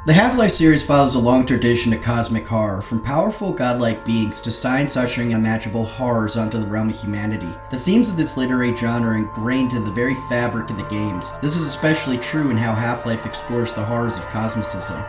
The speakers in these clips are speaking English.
The Half-Life series follows a long tradition of cosmic horror, from powerful godlike beings to science ushering unimaginable horrors onto the realm of humanity. The themes of this literary genre are ingrained in the very fabric of the games. This is especially true in how Half-Life explores the horrors of Cosmicism.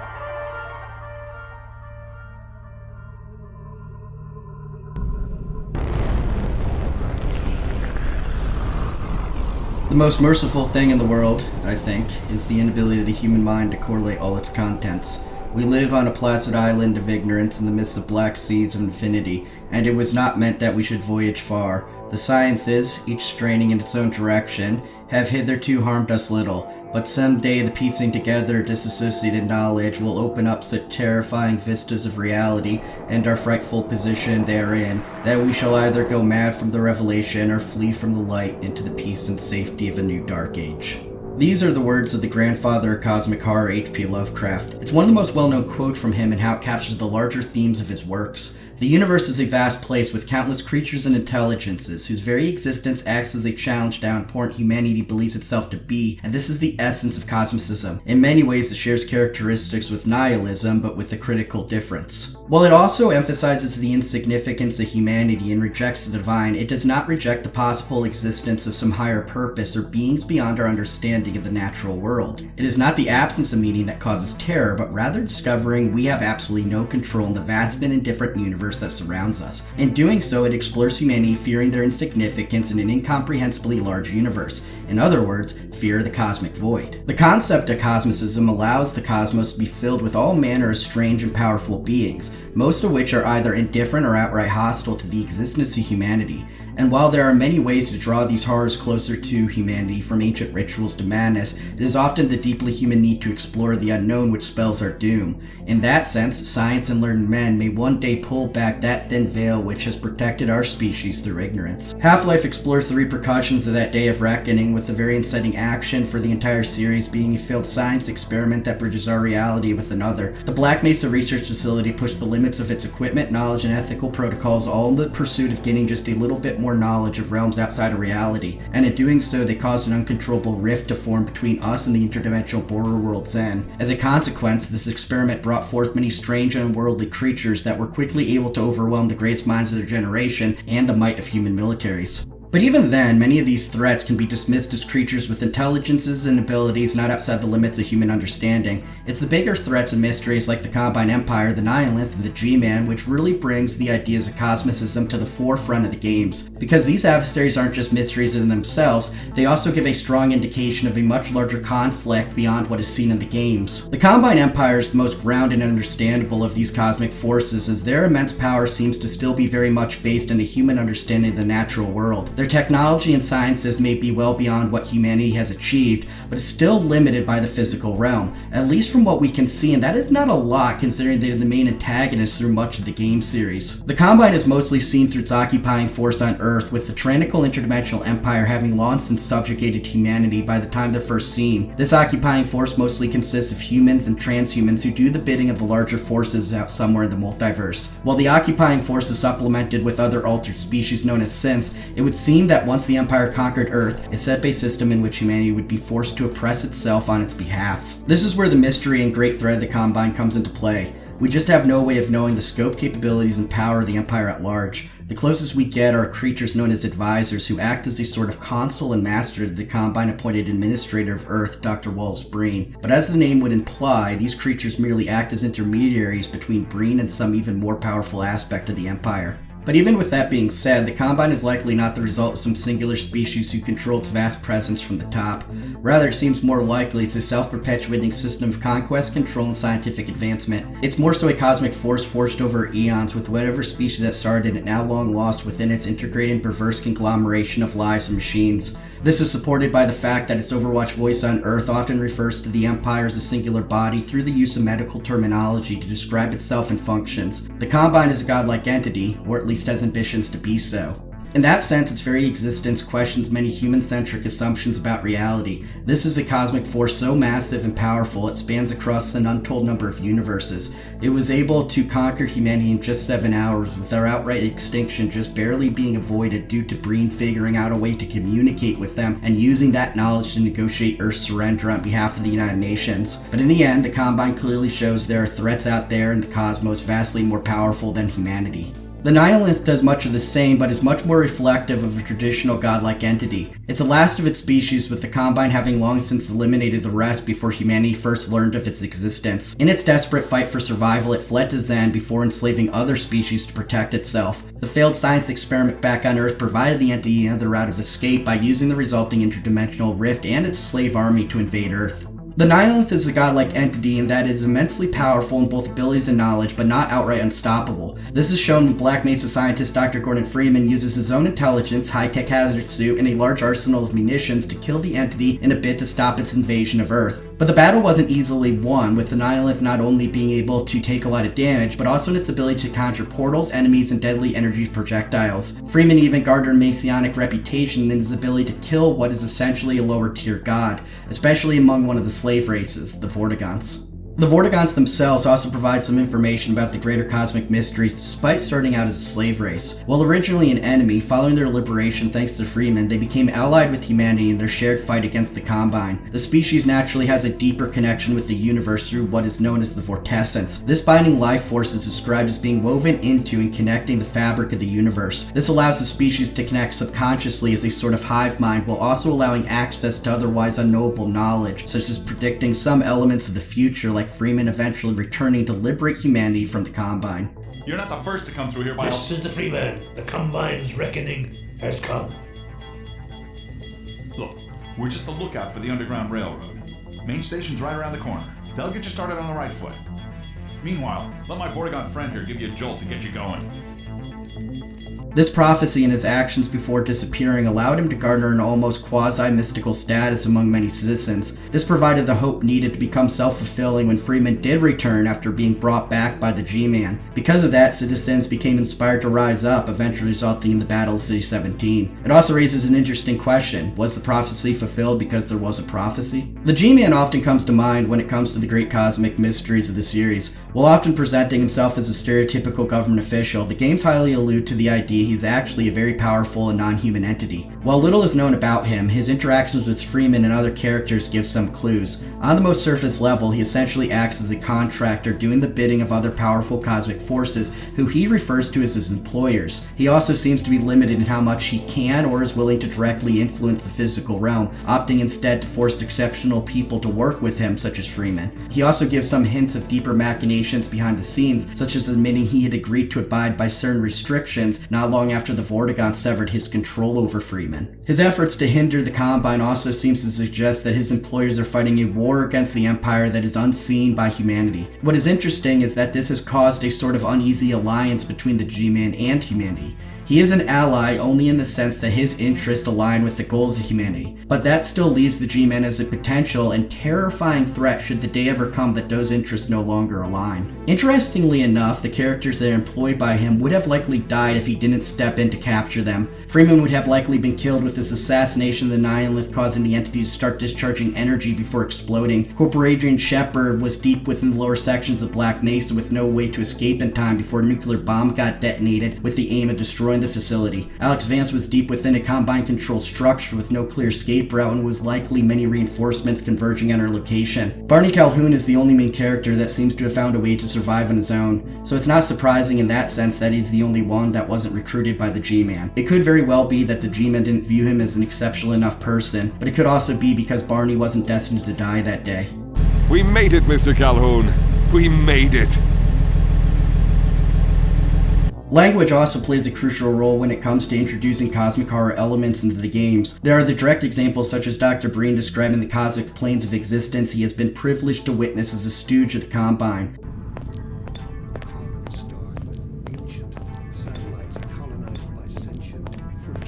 The most merciful thing in the world, I think, is the inability of the human mind to correlate all its contents. We live on a placid island of ignorance in the midst of black seas of infinity, and it was not meant that we should voyage far. The sciences, each straining in its own direction, have hitherto harmed us little, but someday the piecing together of disassociated knowledge will open up such terrifying vistas of reality and our frightful position therein, that we shall either go mad from the revelation or flee from the light into the peace and safety of a new dark age. These are the words of the grandfather of cosmic horror, H.P. Lovecraft. It's one of the most well-known quotes from him and how it captures the larger themes of his works. The universe is a vast place with countless creatures and intelligences, whose very existence acts as a challenge to how important humanity believes itself to be, and this is the essence of Cosmicism. In many ways, it shares characteristics with nihilism, but with a critical difference. While it also emphasizes the insignificance of humanity and rejects the divine, it does not reject the possible existence of some higher purpose or beings beyond our understanding of the natural world. It is not the absence of meaning that causes terror, but rather discovering we have absolutely no control in the vast and indifferent universe that surrounds us. In doing so, it explores humanity fearing their insignificance in an incomprehensibly large universe. In other words, fear the cosmic void. The concept of Cosmicism allows the cosmos to be filled with all manner of strange and powerful beings, most of which are either indifferent or outright hostile to the existence of humanity. And while there are many ways to draw these horrors closer to humanity, from ancient rituals to madness, it is often the deeply human need to explore the unknown which spells our doom. In that sense, science and learned men may one day pull back that thin veil which has protected our species through ignorance. Half-Life explores the repercussions of that day of reckoning, with the very inciting action for the entire series being a failed science experiment that bridges our reality with another. The Black Mesa Research Facility pushed the limits of its equipment, knowledge, and ethical protocols, all in the pursuit of getting just a little bit more knowledge of realms outside of reality, and in doing so they caused an uncontrollable rift to form between us and the interdimensional border world Zen. As a consequence, this experiment brought forth many strange and unworldly creatures that were quickly able to overwhelm the greatest minds of their generation and the might of human militaries. But even then, many of these threats can be dismissed as creatures with intelligences and abilities not outside the limits of human understanding. It's the bigger threats and mysteries like the Combine Empire, the Nihilanth, and the G-Man which really brings the ideas of Cosmicism to the forefront of the games. Because these adversaries aren't just mysteries in themselves, they also give a strong indication of a much larger conflict beyond what is seen in the games. The Combine Empire is the most grounded and understandable of these cosmic forces, as their immense power seems to still be very much based on a human understanding of the natural world. Their technology and sciences may be well beyond what humanity has achieved, but it's still limited by the physical realm, at least from what we can see, and that is not a lot considering they're the main antagonists through much of the game series. The Combine is mostly seen through its occupying force on Earth, with the tyrannical interdimensional empire having long since subjugated humanity by the time they're first seen. This occupying force mostly consists of humans and transhumans who do the bidding of the larger forces out somewhere in the multiverse. While the occupying force is supplemented with other altered species known as synths, it would seem that once the Empire conquered Earth, it set up a system in which humanity would be forced to oppress itself on its behalf. This is where the mystery and great threat of the Combine comes into play. We just have no way of knowing the scope, capabilities, and power of the Empire at large. The closest we get are creatures known as advisors, who act as a sort of consul and master to the Combine-appointed administrator of Earth, Dr. Wall's Breen. But as the name would imply, these creatures merely act as intermediaries between Breen and some even more powerful aspect of the Empire. But even with that being said, the Combine is likely not the result of some singular species who control its vast presence from the top. Rather, it seems more likely it's a self-perpetuating system of conquest, control, and scientific advancement. It's more so a cosmic force forged over eons, with whatever species that started it now long lost within its integrated and perverse conglomeration of lives and machines. This is supported by the fact that its Overwatch voice on Earth often refers to the Empire as a singular body through the use of medical terminology to describe itself and functions. The Combine is a godlike entity, or at least has ambitions to be so. In that sense, its very existence questions many human-centric assumptions about reality. This is a cosmic force so massive and powerful it spans across an untold number of universes. It was able to conquer humanity in just 7 hours, with our outright extinction just barely being avoided due to Breen figuring out a way to communicate with them and using that knowledge to negotiate Earth's surrender on behalf of the United Nations. But in the end, the Combine clearly shows there are threats out there in the cosmos vastly more powerful than humanity. The Nihilanth does much of the same, but is much more reflective of a traditional godlike entity. It's the last of its species, with the Combine having long since eliminated the rest before humanity first learned of its existence. In its desperate fight for survival, it fled to Zen before enslaving other species to protect itself. The failed science experiment back on Earth provided the entity another route of escape by using the resulting interdimensional rift and its slave army to invade Earth. The Nihilanth is a godlike entity in that it is immensely powerful in both abilities and knowledge, but not outright unstoppable. This is shown when Black Mesa scientist Dr. Gordon Freeman uses his own intelligence, high-tech hazard suit, and a large arsenal of munitions to kill the entity in a bid to stop its invasion of Earth. But the battle wasn't easily won, with the Nihilanth not only being able to take a lot of damage, but also in its ability to conjure portals, enemies, and deadly energy projectiles. Freeman even garnered a messianic reputation in his ability to kill what is essentially a lower-tier god, especially among one of the slave races, the Vortigaunts. The Vortigaunts themselves also provide some information about the greater cosmic mysteries despite starting out as a slave race. While originally an enemy, following their liberation thanks to Freeman, they became allied with humanity in their shared fight against the Combine. The species naturally has a deeper connection with the universe through what is known as the Vortessence. This binding life force is described as being woven into and connecting the fabric of the universe. This allows the species to connect subconsciously as a sort of hive mind, while also allowing access to otherwise unknowable knowledge, such as predicting some elements of the future, like Freeman eventually returning to liberate humanity from the Combine. You're not the first to come through here, This is the Freeman. The Combine's reckoning has come. Look, we're just a lookout for the Underground Railroad. Main station's right around the corner. They'll get you started on the right foot. Meanwhile, let my Vortigaunt friend here give you a jolt to get you going. This prophecy and his actions before disappearing allowed him to garner an almost quasi-mystical status among many citizens. This provided the hope needed to become self-fulfilling when Freeman did return after being brought back by the G-Man. Because of that, citizens became inspired to rise up, eventually resulting in the Battle of City 17. It also raises an interesting question. Was the prophecy fulfilled because there was a prophecy? The G-Man often comes to mind when it comes to the great cosmic mysteries of the series. While often presenting himself as a stereotypical government official, the games highly allude to the idea he's actually a very powerful and non-human entity. While little is known about him, his interactions with Freeman and other characters give some clues. On the most surface level, he essentially acts as a contractor doing the bidding of other powerful cosmic forces who he refers to as his employers. He also seems to be limited in how much he can or is willing to directly influence the physical realm, opting instead to force exceptional people to work with him, such as Freeman. He also gives some hints of deeper machinations behind the scenes, such as admitting he had agreed to abide by certain restrictions not long after the Vortigaunts severed his control over Freeman. His efforts to hinder the Combine also seems to suggest that his employers are fighting a war against the Empire that is unseen by humanity. What is interesting is that this has caused a sort of uneasy alliance between the G-Man and humanity. He is an ally only in the sense that his interests align with the goals of humanity, but that still leaves the G-Man as a potential and terrifying threat should the day ever come that those interests no longer align. Interestingly enough, the characters that are employed by him would have likely died if he didn't step in to capture them. Freeman would have likely been killed with his assassination of the Nihilanth causing the entity to start discharging energy before exploding. Corporal Adrian Shepard was deep within the lower sections of Black Mesa with no way to escape in time before a nuclear bomb got detonated with the aim of destroying the facility. Alex Vance was deep within a Combine control structure with no clear escape route and was likely many reinforcements converging on her location. Barney Calhoun is the only main character that seems to have found a way to survive on his own, so it's not surprising in that sense that he's the only one that wasn't recruited by the G-Man. It could very well be that the G-Man didn't view him as an exceptional enough person, but it could also be because Barney wasn't destined to die that day. We made it, Mr. Calhoun. We made it. Language also plays a crucial role when it comes to introducing cosmic horror elements into the games. There are the direct examples such as Dr. Breen describing the cosmic planes of existence he has been privileged to witness as a stooge of the Combine. Common stars with ancient satellites colonized by sentient fruit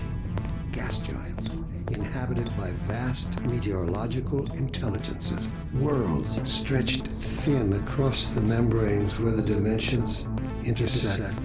gas giants, inhabited by vast meteorological intelligences, worlds stretched thin across the membranes where the dimensions intersect.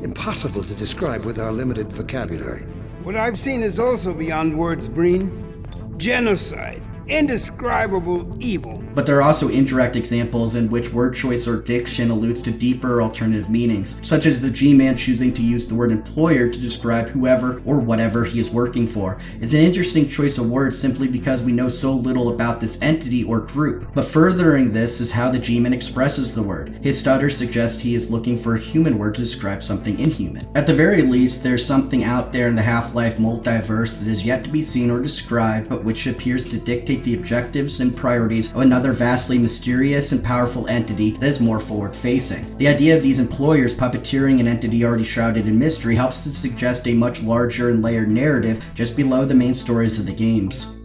impossible to describe with our limited vocabulary. What I've seen is also beyond words, Breen. Genocide. Indescribable evil. But there are also indirect examples in which word choice or diction alludes to deeper alternative meanings, such as the G-Man choosing to use the word employer to describe whoever or whatever he is working for. It's an interesting choice of words simply because we know so little about this entity or group. But furthering this is how the G-Man expresses the word. His stutter suggests he is looking for a human word to describe something inhuman. At the very least, there's something out there in the Half-Life multiverse that is yet to be seen or described, but which appears to dictate the objectives and priorities of another vastly mysterious and powerful entity that is more forward-facing. The idea of these employers puppeteering an entity already shrouded in mystery helps to suggest a much larger and layered narrative just below the main stories of the games.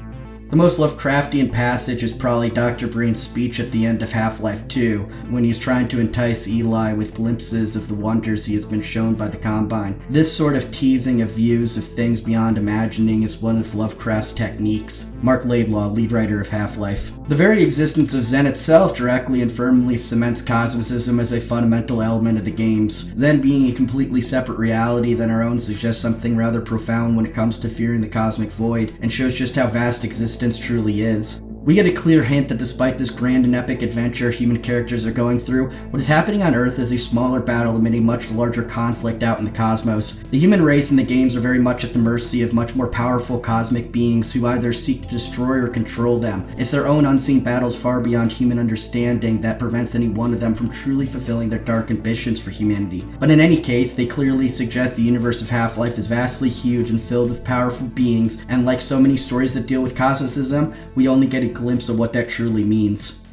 The most Lovecraftian passage is probably Dr. Breen's speech at the end of Half-Life 2, when he's trying to entice Eli with glimpses of the wonders he has been shown by the Combine. This sort of teasing of views of things beyond imagining is one of Lovecraft's techniques. Mark Laidlaw, lead writer of Half-Life. The very existence of Zen itself directly and firmly cements Cosmicism as a fundamental element of the games. Zen being a completely separate reality than our own suggests something rather profound when it comes to fearing the cosmic void, and shows just how vast existence truly is. We get a clear hint that despite this grand and epic adventure human characters are going through, what is happening on Earth is a smaller battle amid a much larger conflict out in the cosmos. The human race in the games are very much at the mercy of much more powerful cosmic beings who either seek to destroy or control them. It's their own unseen battles far beyond human understanding that prevents any one of them from truly fulfilling their dark ambitions for humanity. But in any case, they clearly suggest the universe of Half-Life is vastly huge and filled with powerful beings, and like so many stories that deal with Cosmicism, we only get a glimpse of what that truly means.